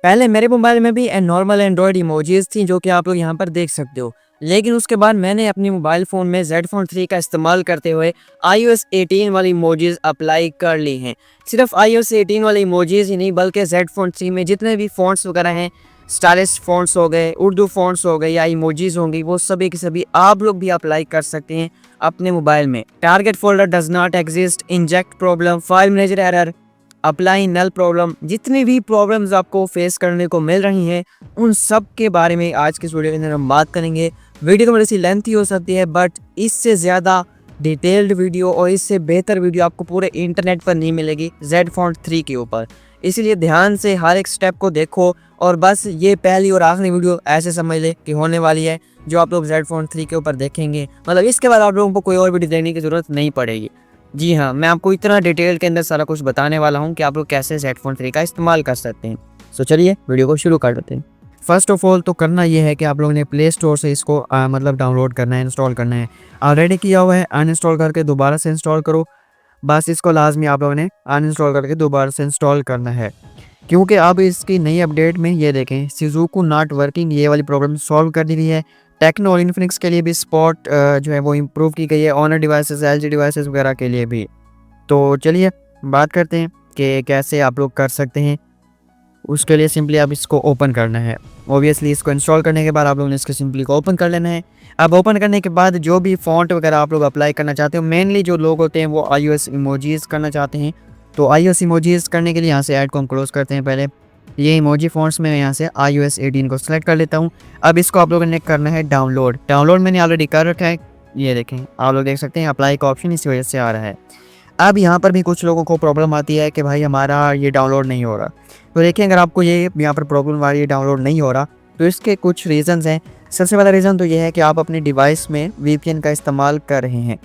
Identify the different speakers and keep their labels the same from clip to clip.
Speaker 1: पहले मेरे मोबाइल में भी नॉर्मल एंड्रॉयड इमोजीज थी जो कि आप लोग यहाँ पर देख सकते हो, लेकिन उसके बाद मैंने अपने मोबाइल फ़ोन में Z Phone 3 का इस्तेमाल करते हुए iOS 18 वाली इमोजीज अप्लाई कर ली हैं। सिर्फ iOS 18 वाले इमोजीज ही नहीं बल्कि Z Phone 3 में जितने भी फ़ॉन्ट्स वगैरह हैं, स्टाइलिश फ़ॉन्ट्स हो गए, उर्दू फ़ॉन्ट्स हो गए या इमोजीज होंगी, वो सभी के सभी आप लोग भी अप्लाई कर सकते हैं अपने मोबाइल में। Target folder does not exist, inject problem, file manager error, apply null problem, जितनी भी प्रॉब्लम्स आपको फेस करने को मिल रही हैं उन सब के बारे में आज के इस वीडियो के अंदर हम बात करेंगे। वीडियो तो थोड़ी सी लेंथी हो सकती है बट इससे ज़्यादा डिटेल्ड वीडियो और इससे बेहतर वीडियो आपको पूरे इंटरनेट पर नहीं मिलेगी Z Phone 3 के ऊपर। इसीलिए ध्यान से हर एक स्टेप को देखो और बस ये पहली और आखिरी वीडियो ऐसे समझ ले कि होने वाली है जो आप लोग Z Phone 3 के ऊपर देखेंगे। मतलब इसके बाद आप लोगों को कोई और वीडियो देखने की ज़रूरत नहीं पड़ेगी। जी हाँ, मैं आपको इतना डिटेल के अंदर सारा कुछ बताने वाला हूँ कि आप लोग कैसे Z Phone 3 का इस्तेमाल कर सकते हैं। सो चलिए वीडियो को शुरू कर देते हैं। फर्स्ट ऑफ ऑल तो करना ये है कि आप लोगों ने प्ले स्टोर से इसको मतलब डाउनलोड करना है, इंस्टॉल करना है। ऑलरेडी किया हुआ है अनइंस्टॉल करके दोबारा से इंस्टॉल करो। बस इसको लाजमी आप लोगों ने अनइंस्टॉल करके दोबारा से इंस्टॉल करना है, क्योंकि अब इसकी नई अपडेट में ये देखें शिज़ुकू नॉट वर्किंग ये वाली प्रॉब्लम सॉल्व कर दी गई है। टेक्नो और इन्फिनिक्स के लिए भी सपोर्ट जो है वो इम्प्रूव की गई है, ऑनर डिवाइसेस, LG डिवाइसेस वगैरह के लिए भी। तो चलिए बात करते हैं कि कैसे आप लोग कर सकते हैं। उसके लिए सिंपली आप इसको ओपन करना है। ओबियसली इसको इंस्टॉल करने के बाद आप लोगों ने इसको सिंपली को ओपन कर लेना है। अब ओपन करने के बाद जो भी फ़ॉन्ट वगैरह आप लोग अप्लाई करना चाहते हो, मेनली जो लोग होते हैं वो iOS इमोजीज़ करना चाहते हैं। तो iOS इमोजीज़ करने के लिए यहाँ से ऐड को हम क्लोज़ करते हैं। पहले ये इमोजी फ़ॉन्ट्स में यहाँ से iOS 18 को सिलेक्ट कर लेता हूँ। अब इसको आप लोगों ने करना है डाउनलोड मैंने ऑलरेडी कर रखा है। ये देखें, आप लोग देख सकते हैं अप्लाई का ऑप्शन इसी वजह से आ रहा है। अब यहाँ पर भी कुछ लोगों को प्रॉब्लम आती है कि भाई हमारा ये डाउनलोड नहीं हो रहा। तो देखिए, अगर आपको ये यहाँ पर प्रॉब्लम आ रही है, डाउनलोड नहीं हो रहा, तो इसके कुछ रीज़न्स हैं। सबसे पहला रीज़न तो ये है कि आप अपने डिवाइस में VPN का इस्तेमाल कर रहे हैं।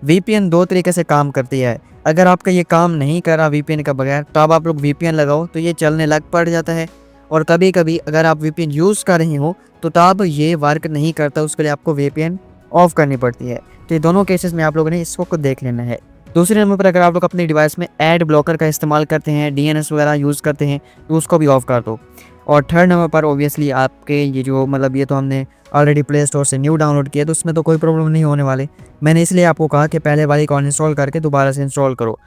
Speaker 1: VPN दो तरीके से काम करती है। अगर आपका ये काम नहीं कर रहा VPN का बगैर, तो आप लोग VPN लगाओ तो ये चलने लग पड़ जाता है। और कभी कभी अगर आप VPN यूज़ कर रहे हो तो तब ये वर्क नहीं करता, उसके लिए आपको VPN ऑफ करनी पड़ती है। तो ये दोनों केसेस में आप लोगों ने इसको खुद देख लेना है। दूसरे नंबर पर अगर आप लोग अपने डिवाइस में एड ब्लॉकर का इस्तेमाल करते हैं, DNS वगैरह यूज़ करते हैं, तो उसको भी ऑफ कर दो। और थर्ड नंबर पर ओबियसली आपके ये जो मतलब ये तो हमने ऑलरेडी प्ले स्टोर से न्यू डाउनलोड किया, तो उसमें तो कोई प्रॉब्लम नहीं होने वाले। मैंने इसलिए आपको कहा कि पहले वाली को अनइंस्टॉल करके दोबारा से इंस्टॉल करो।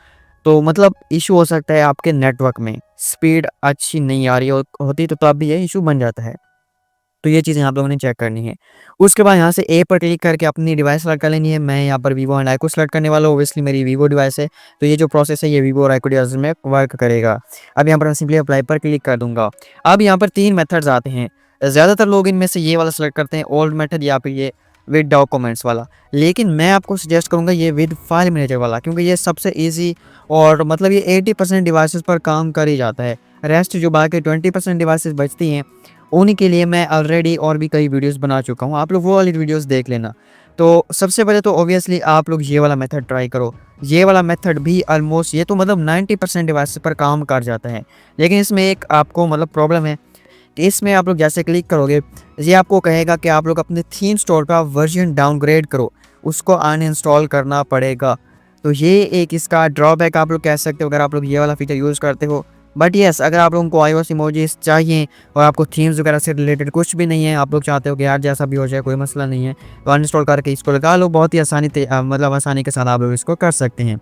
Speaker 1: तो मतलब इशू हो सकता है आपके नेटवर्क में, स्पीड अच्छी नहीं आ रही होती तो तब भी ये इशू बन जाता है। तो ये चीज़ें आप लोगों ने चेक करनी है। उसके बाद यहाँ से ए पर क्लिक करके अपनी डिवाइस सेलेक्ट कर लेनी है। मैं यहाँ पर वीवो एंड आईक्यू सेलेक्ट करने वाला हूँ। ओब्वियसली मेरी वीवो डिवाइस है, तो ये जो प्रोसेस है ये वीवो और आईक्यू डिवाइस में वर्क करेगा। अब यहाँ पर मैं सिंपली अप्लाई पर क्लिक कर दूंगा। अब यहाँ पर 3 मेथड्स आते हैं। ज़्यादातर लोग इनमें से ये वाला सेलेक्ट करते हैं, ओल्ड मेथड, या फिर ये विद डॉक्यूमेंट्स वाला। लेकिन मैं आपको सजेस्ट करूँगा ये विद फाइल मैनेजर वाला, क्योंकि ये सबसे ईजी और मतलब ये 80% डिवाइसेस पर काम कर ही जाता है। रेस्ट जो बाकी 20% डिवाइसेस बचती हैं उन्हीं के लिए मैं ऑलरेडी और भी कई वीडियोस बना चुका हूँ, आप लोग वो वाली वीडियोस देख लेना। तो सबसे पहले तो ऑब्वियसली आप लोग ये वाला मेथड ट्राई करो। ये वाला मेथड भी ऑलमोस्ट ये तो मतलब 90% डिवाइस पर काम कर जाता है। लेकिन इसमें एक आपको मतलब प्रॉब्लम है कि इसमें आप लोग जैसे क्लिक करोगे ये आपको कहेगा कि आप लोग अपने थीम स्टोर का वर्जन डाउनग्रेड करो, उसको अनइंस्टॉल करना पड़ेगा। तो ये एक इसका ड्रॉबैक आप लोग कह सकते हो अगर आप लोग ये वाला फीचर यूज़ करते हो। बट येस, अगर आप लोगों को iOS इमोजीज चाहिए और आपको थीम्स वगैरह से रिलेटेड कुछ भी नहीं है, आप लोग चाहते हो कि यार जैसा भी हो जाए कोई मसला नहीं है, तो अनइंस्टॉल करके इसको लगा लो। बहुत ही मतलब आसानी के साथ आप लोग इसको कर सकते हैं।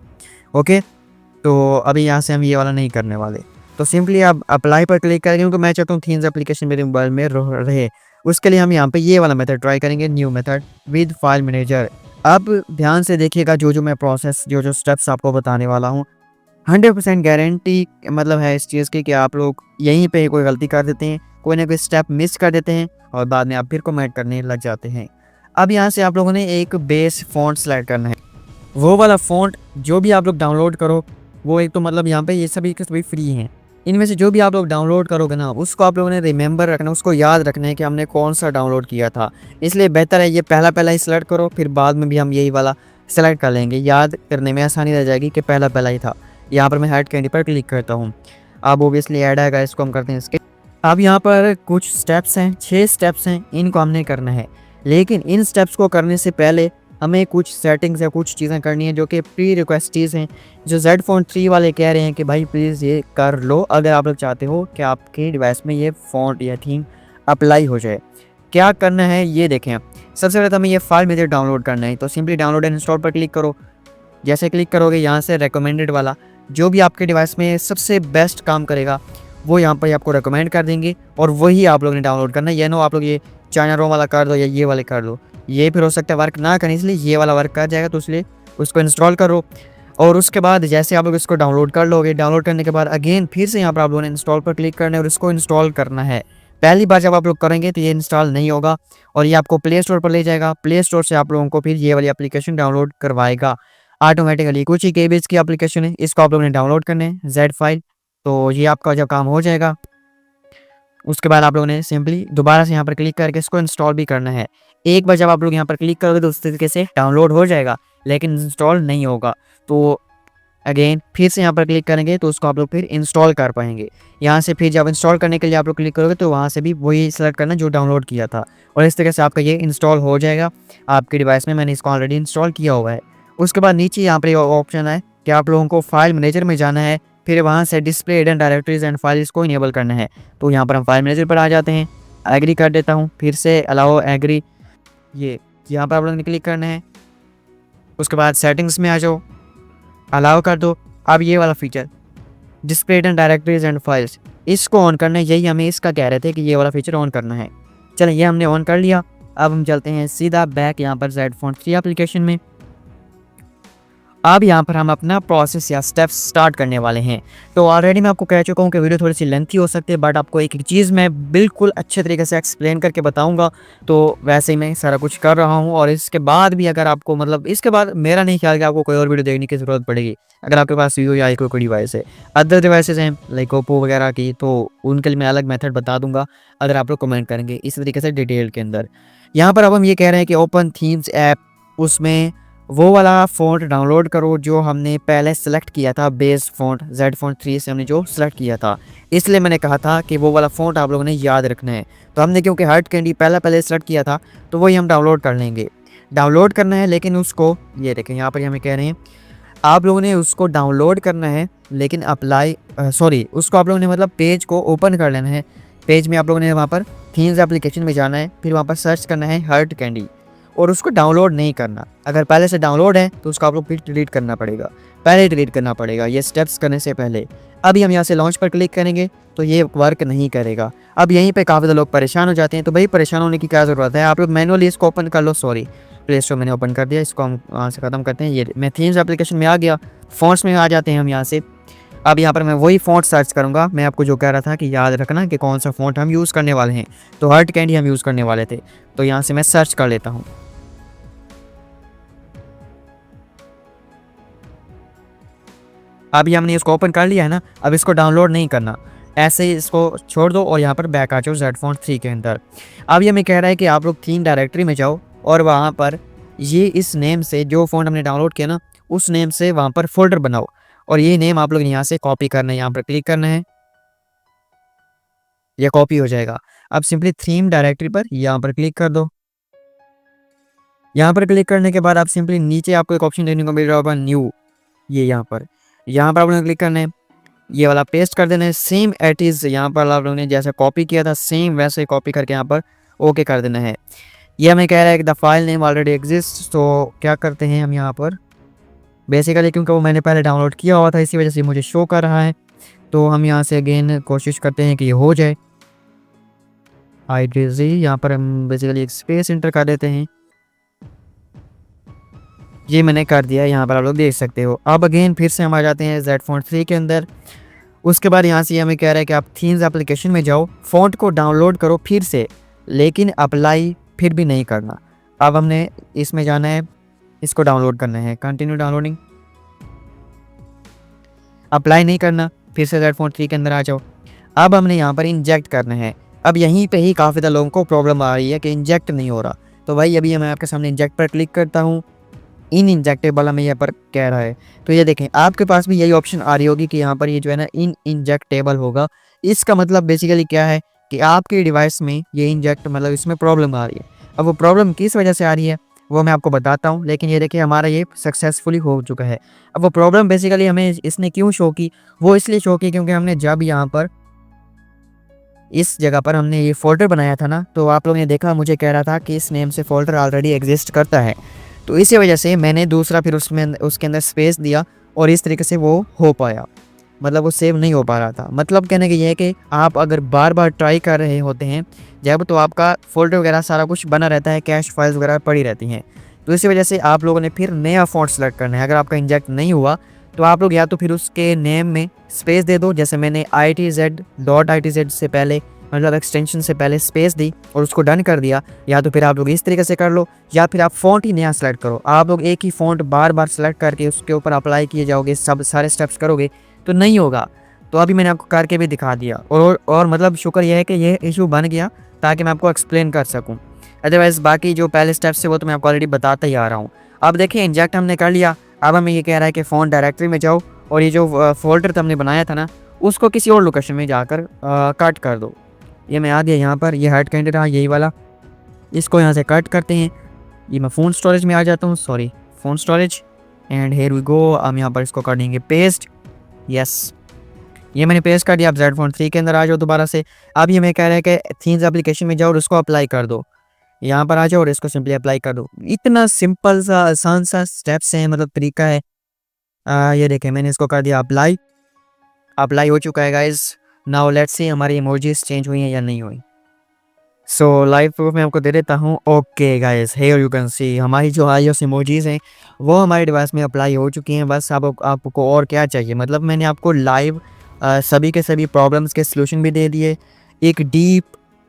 Speaker 1: ओके, तो अभी यहाँ से हम ये वाला नहीं करने वाले। तो सिंपली आप अप्लाई पर क्लिक करेंगे, क्योंकि मैं चाहता हूँ थीम्स एप्लीकेशन मेरे मोबाइल में रहे। उसके लिए हम यहाँ पे ये वाला मेथड ट्राई करेंगे, new method with file manager. अब ध्यान से देखिएगा जो मैं प्रोसेस जो स्टेप्स आपको बताने वाला हूँ, 100% गारंटी मतलब है इस चीज़ की कि आप लोग यहीं पे कोई गलती कर देते हैं, कोई ना कोई स्टेप मिस कर देते हैं और बाद में आप फिर कमेंट करने लग जाते हैं। अब यहाँ से आप लोगों ने एक बेस फ़ॉन्ट सेलेक्ट करना है। वो वाला फ़ॉन्ट जो भी आप लोग डाउनलोड करो, वो एक तो मतलब यहाँ पे ये सभी के सभी फ्री हैं। इनमें से जो भी आप लोग डाउनलोड करोगे ना, उसको आप लोगों ने रिमेंबर रखना, उसको याद रखना है कि हमने कौन सा डाउनलोड किया था। इसलिए बेहतर है ये पहला ही सेलेक्ट करो, फिर बाद में भी हम यही वाला सेलेक्ट कर लेंगे, याद करने में आसानी रह जाएगी कि पहला ही था। यहाँ पर मैं ऐड कैंडी पर क्लिक करता हूँ। अब ओबियसली ऐड आएगा, इसको हम करते हैं इसके। अब यहाँ पर कुछ स्टेप्स हैं, 6 स्टेप्स हैं, इनको हमने करना है। लेकिन इन स्टेप्स को करने से पहले हमें कुछ सेटिंग्स या कुछ चीज़ें करनी है जो कि प्री रिक्वेस्ट चीज़ हैं, जो जेड फोन 3 वाले कह रहे हैं कि भाई प्लीज़ ये कर लो अगर आप लोग चाहते हो कि आपके डिवाइस में ये फ़ॉन्ट या थीम अप्लाई हो जाए। क्या करना है ये देखें। सबसे पहले तो हमें ये फाइल मेजर डाउनलोड करना है, तो सिंपली डाउनलोड एंड इंस्टॉल पर क्लिक करो। जैसे क्लिक करोगे यहाँ से रिकमेंडेड वाला जो भी आपके डिवाइस में सबसे बेस्ट काम करेगा वो यहाँ पर आपको रिकमेंड कर देंगे और वही आप लोगों ने डाउनलोड करना है। ये नो आप लोग ये चाइना रोम वाला कर दो या ये वाले कर दो, ये फिर हो सकता है वर्क ना करें, इसलिए ये वाला वर्क कर जाएगा, तो इसलिए उसको इंस्टॉल करो। और उसके बाद जैसे आप लोग इसको डाउनलोड कर लोगे, डाउनलोड करने के बाद अगेन फिर से यहाँ पर आप लोगों ने इंस्टॉल पर क्लिक करना है और इसको इंस्टॉल करना है। पहली बार जब आप लोग करेंगे तो ये इंस्टॉल नहीं होगा और ये आपको प्ले स्टोर पर ले जाएगा। प्ले स्टोर से आप लोगों को फिर ये वाली एप्लीकेशन डाउनलोड करवाएगा ऑटोमेटिकली। कुछ ही केबीज की एप्लीकेशन है, इसको आप लोगों ने डाउनलोड करना है जेड फाइल। तो ये आपका जब काम हो जाएगा उसके बाद आप लोगों ने सिंपली दोबारा से यहाँ पर क्लिक करके इसको इंस्टॉल भी करना है। एक बार जब आप लोग यहाँ पर क्लिक करोगे तो उस तरीके से डाउनलोड हो जाएगा लेकिन इंस्टॉल नहीं होगा। तो अगेन फिर से यहाँ पर क्लिक करेंगे तो उसको आप लोग फिर इंस्टॉल कर पाएंगे। यहाँ से फिर जब इंस्टॉल करने के लिए आप लोग क्लिक करोगे तो वहाँ से भी वही सेलेक्ट करना जो डाउनलोड किया था और इस तरीके से आपका ये इंस्टॉल हो जाएगा आपके डिवाइस में। मैंने इसको ऑलरेडी इंस्टॉल किया हुआ है। उसके बाद नीचे यहाँ पर ऑप्शन है कि आप लोगों को फाइल मैनेजर में जाना है, फिर वहाँ से display hidden directories and files को इनेबल करना है। तो यहाँ पर हम फाइल मैनेजर पर आ जाते हैं, एग्री कर देता हूँ, फिर से अलाउ एग्री, ये यहाँ पर आप लोगों ने क्लिक करना है। उसके बाद सेटिंग्स में आ जाओ, अलाउ कर दो। अब ये वाला feature display hidden directories and files इसको ऑन करना है, यही हमें इसका कह रहे थे कि ये वाला फीचर ऑन करना है। चलें ये हमने ऑन कर लिया। अब हम चलते हैं सीधा बैक यहाँ पर जेड फोन 3 एप्लीकेशन में। अब यहाँ पर हम अपना प्रोसेस या स्टेप्स स्टार्ट करने वाले हैं। तो ऑलरेडी मैं आपको कह चुका हूँ कि वीडियो थोड़ी सी लेंथी हो सकती है, बट आपको एक एक चीज़ मैं बिल्कुल अच्छे तरीके से एक्सप्लेन करके बताऊँगा। तो वैसे ही मैं सारा कुछ कर रहा हूँ और इसके बाद भी अगर आपको मतलब इसके बाद मेरा नहीं ख्याल कि आपको कोई और वीडियो देखने की ज़रूरत पड़ेगी। अगर आपके पास वीवो या कोई डिवाइस है, अदर डिवाइसेज हैं लाइक ओप्पो वगैरह की, तो उनके लिए मैं अलग मेथड बता दूंगा अगर आप लोग कमेंट करेंगे इस तरीके से डिटेल के अंदर। यहाँ पर अब हम ये कह रहे हैं कि ओपन थीम्स ऐप, उसमें वो वाला फ़ॉन्ट डाउनलोड करो जो हमने पहले सेलेक्ट किया था, बेस फ़ॉन्ट जेड फोन 3 से हमने जो सेलेक्ट किया था। इसलिए मैंने कहा था कि वो वाला फ़ॉन्ट आप लोगों ने याद रखना है। तो हमने क्योंकि हार्ड कैंडी पहले सेलेक्ट किया था तो वही हम डाउनलोड कर लेंगे। डाउनलोड करना है लेकिन उसको ये देखें यहाँ पर हमें कह रहे हैं आप लोगों ने उसको डाउनलोड करना है लेकिन उसको आप लोगों ने मतलब पेज को ओपन कर लेना है। पेज में आप लोगों ने वहाँ पर थीम्स एप्लीकेशन में जाना है, फिर वहाँ पर सर्च करना है हार्ड कैंडी और उसको डाउनलोड नहीं करना। अगर पहले से डाउनलोड है तो उसको आप लोग फिर डिलीट करना पड़ेगा, पहले डिलीट करना पड़ेगा ये स्टेप्स करने से पहले। अभी हम यहाँ से लॉन्च पर क्लिक करेंगे तो ये वर्क नहीं करेगा। अब यहीं पे काफ़ी लोग परेशान हो जाते हैं, तो भाई परेशान होने की क्या ज़रूरत है, आप लोग मैनुअली इसको ओपन कर लो। प्ले स्टोर मैंने ओपन कर दिया, इसको हम वहाँ से ख़त्म करते हैं। ये मैं थीम्स एप्लीकेशन में आ गया, फ़ॉन्ट्स में आ जाते हैं हम यहाँ से। अब यहाँ पर मैं वही फ़ॉन्ट सर्च करूँगा। मैं आपको जो कह रहा था कि याद रखना कि कौन सा फ़ॉन्ट हम यूज़ करने वाले हैं, तो हार्ड कैंडी हम यूज़ करने वाले थे। तो यहाँ से मैं सर्च कर लेता हूँ। अभी हमने इसको ओपन कर लिया है ना, अब इसको डाउनलोड नहीं करना, ऐसे ही इसको छोड़ दो और यहाँ पर बैक आ जाओ जेड फोन 3 के अंदर। अब ये हमें कह रहा है कि आप लोग थीम डायरेक्टरी में जाओ और वहाँ पर ये इस नेम से जो फ़ॉन्ट हमने डाउनलोड किया ना उस नेम से वहाँ पर फोल्डर बनाओ और ये नेम आप लोग यहाँ से कॉपी करना है। यहाँ पर क्लिक करना है, ये कॉपी हो जाएगा। अब सिंपली थीम डायरेक्टरी पर यहाँ पर क्लिक कर दो। यहाँ पर क्लिक करने के बाद आप सिंपली नीचे आपको एक ऑप्शन देखने को मिल रहा होगा न्यू, ये यहाँ पर आप लोगों ने क्लिक करना है, ये वाला पेस्ट कर देना है सेम एट इज़। यहाँ पर आप लोगों ने जैसे कॉपी किया था सेम वैसे ही कॉपी करके यहाँ पर ओके कर देना है। ये हमें कह रहा है कि the file name already exist. तो क्या करते हैं हम यहाँ पर बेसिकली, क्योंकि वो मैंने पहले डाउनलोड किया हुआ था इसी वजह से मुझे शो कर रहा है, तो हम यहाँ से अगेन कोशिश करते हैं कि ये हो जाए। IDZ यहाँ पर हम बेसिकली एक स्पेस इंटर कर देते हैं, ये मैंने कर दिया है, यहाँ पर आप लोग देख सकते हो। अब अगेन फिर से हम आ जाते हैं जेड फोन 3 के अंदर। उसके बाद यहाँ से हमें कह रहा है कि आप थीम्स एप्लीकेशन में जाओ, फ़ॉन्ट को डाउनलोड करो फिर से, लेकिन अप्लाई फिर भी नहीं करना। अब हमने इसमें जाना है, इसको डाउनलोड करना है, कंटिन्यू डाउनलोडिंग, अप्लाई नहीं करना, फिर से जेड फोन 3 के अंदर आ जाओ। अब हमने यहाँ पर इंजेक्ट करना है। अब यहीं पे ही काफ़ी ज़्यादा लोगों को प्रॉब्लम आ रही है कि इंजेक्ट नहीं हो रहा। तो भाई अभी मैं आपके सामने इंजेक्ट पर क्लिक करता हूँ, इन इंजेक्टेबल हमें यहाँ पर कह रहा है। तो ये देखें आपके पास भी यही ऑप्शन आ रही होगी कि यहाँ पर ये जो है ना इन इंजेक्टेबल होगा। इसका मतलब बेसिकली क्या है कि आपके डिवाइस में ये इंजेक्ट मतलब इसमें प्रॉब्लम आ रही है। अब वो प्रॉब्लम किस वजह से आ रही है, वो मैं आपको बताता हूँ। लेकिन ये देखिए हमारा ये सक्सेसफुली हो चुका है। अब वो प्रॉब्लम बेसिकली हमें इसने क्यों शो की, वो इसलिए शो की क्योंकि हमने जब यहाँ पर इस जगह पर हमने ये फ़ोल्डर बनाया था ना, तो आप लोगों ने देखा मुझे कह रहा था कि इस नेम से फ़ोल्डर ऑलरेडी एग्जिस्ट करता है। तो इसी वजह से मैंने दूसरा फिर उसमें उसके अंदर स्पेस दिया और इस तरीके से वो हो पाया। मतलब वो सेव नहीं हो पा रहा था। मतलब कहने का ये है कि आप अगर बार-बार ट्राई कर रहे होते हैं जब, तो आपका फ़ोल्डर वगैरह सारा कुछ बना रहता है, कैश फाइल्स वगैरह पड़ी रहती हैं। तो इसी वजह से आप लोगों ने फिर नया फ़ॉन्ट सेलेक्ट करना है। अगर आपका इंजेक्ट नहीं हुआ तो आप लोग या तो फिर उसके नेम में स्पेस दे दो, जैसे मैंने ITZ से पहले मतलब एक्सटेंशन से पहले स्पेस दी और उसको डन कर दिया। या तो फिर आप लोग इस तरीके से कर लो, या फिर आप फ़ॉन्ट ही नया सेलेक्ट करो। आप लोग एक ही फ़ॉन्ट बार-बार सेलेक्ट करके उसके ऊपर अप्लाई किए जाओगे, सब सारे स्टेप्स करोगे तो नहीं होगा। तो अभी मैंने आपको करके भी दिखा दिया और मतलब शुक्र यह है कि ये इशू बन गया ताकि मैं आपको एक्सप्लेन कर सकूँ। अदरवाइज़ बाकी जो पहले स्टेप्स है वो तो मैं आपको ऑलरेडी बताता ही आ रहा हूँ। अब देखिए इंजेक्ट हमने कर लिया। अब हमें ये कह रहा है कि फ़ॉन्ट डायरेक्टरी में जाओ और ये जो फ़ोल्डर हमने बनाया था ना, उसको किसी और लोकेशन में जाकर कट कर दो। ये मैं आ गया यहाँ पर, ये हट कैंडिडेट रहा यही वाला, इसको यहाँ से कट करते हैं। ये मैं फ़ोन स्टोरेज में आ जाता हूँ, sorry phone storage, and here we go. हम यहाँ पर इसको कर देंगे पेस्ट। यस, ये मैंने पेस्ट कर दिया। अब Z-Font 3 के अंदर आ जाओ दोबारा से। अब ये मैं कह रहा है कि थीम्स एप्लीकेशन में जाओ और उसको अप्लाई कर दो। यहाँ पर आ जाओ और इसको सिंपली अप्लाई कर दो। इतना सिंपल सा आसान सा स्टेप्स है, मतलब तरीका है। ये देखें मैंने इसको कर दिया अप्लाई। अप्लाई हो चुका है गाइज। नाउ लेट्स सी हमारी इमोजीज चेंज हुई हैं या नहीं हुई। सो लाइव प्रूफ मैं आपको दे देता हूँ। Okay guys, here you can see हमारी जो iOS इमोजीज हैं वो हमारे डिवाइस में अप्लाई हो चुकी हैं। बस अब आपको और क्या चाहिए। मतलब मैंने आपको लाइव सभी के सभी प्रॉब्लम्स के सलूशन भी दे दिए, एक डीप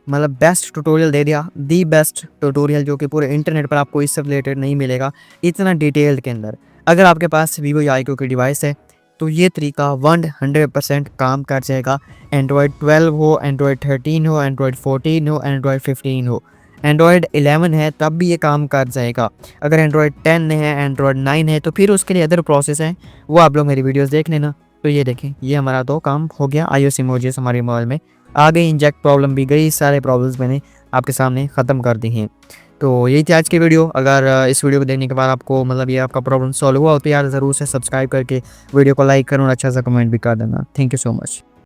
Speaker 1: मतलब बेस्ट ट्यूटोरियल दे दिया, दी बेस्ट ट्यूटोरियल जो कि पूरे इंटरनेट पर आपको इससे रिलेटेड नहीं मिलेगा इतना डिटेल्ड के अंदर। अगर आपके पास Vivo या iQOO की डिवाइस है तो ये तरीका 100% काम कर जाएगा। Android 12 हो, Android 13 हो, Android 14 हो, Android 15 हो, Android 11 है तब भी ये काम कर जाएगा। अगर Android 10 है, Android 9 है तो फिर उसके लिए अदर प्रोसेस हैं, वो आप लोग मेरी वीडियोस देख लेना। तो ये देखें, ये हमारा तो काम हो गया। iOS इमोजीज हमारे मोबाइल में आ गई, इंजेक्ट प्रॉब्लम भी गई, सारे प्रॉब्लम्स मैंने आपके सामने ख़त्म कर दी हैं। तो यही थी आज की वीडियो। अगर इस वीडियो को देखने के बाद आपको मतलब ये आपका प्रॉब्लम सॉल्व हुआ तो यार ज़रूर से सब्सक्राइब करके वीडियो को लाइक करो और अच्छा सा कमेंट भी कर देना। Thank you so much.